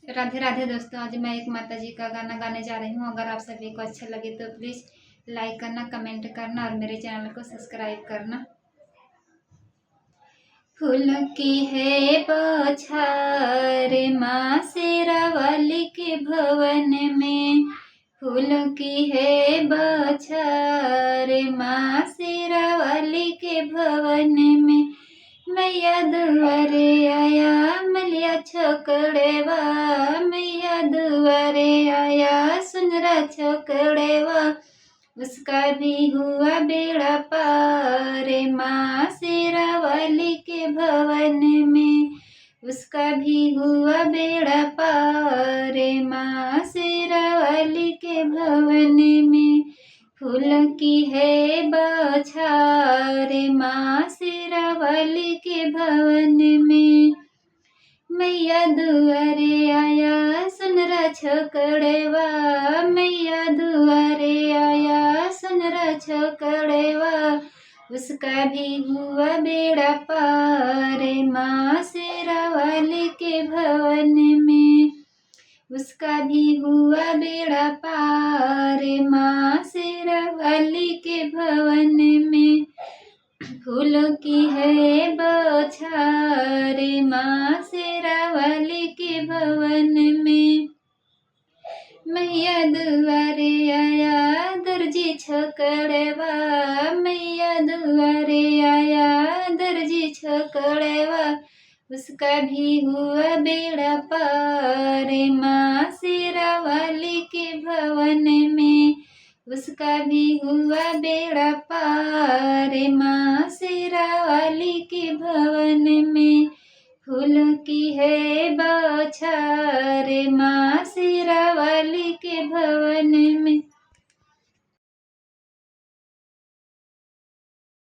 राधे राधे दोस्तों। आज मैं एक माता जी का गाना गाने जा रही हूँ। अगर आप सभी को अच्छा लगे तो प्लीज़ लाइक करना, कमेंट करना और मेरे चैनल को सब्सक्राइब करना। फूल की है बौछार माँ शेरावाली के भवन में। फूल की है बौछार माँ शेरावाली के भवन में। मैया दुआरे आया मलिया छोकड़ेवा। मैया दुआरे आया सुनरा छोकड़ेवा। उसका भी हुआ बेड़ा पार माँ शेरावाली के भवन में। उसका भी हुआ बेड़ा पार माँ शेरावाली के भवन में। फूल की है बौछार माँ शेरावाली के भवन में। मैया दुआरे आया सुनरा छोकड़ेवा। मैया दुआरे आया सुनरा छोकड़ेवा। उसका भी हुआ बेड़ा पार माँ शेरावाली के भवन में। उसका भी हुआ बेड़ा पार माँ शेरावाली के भवन में। फूलों की है बौछार माँ शेरावाली के भवन में। मैया दुआरे आया दर्जी छोकड़ेवा। मैया दुआरे आया दर्जी छोकड़ेवा। उसका भी हुआ बेड़ा पार माँ शेरावाली के भवन में। उसका भी हुआ बेड़ा पार माँ शेरावाली के भवन में। फूल की है बौछार माँ शेरावाली के भवन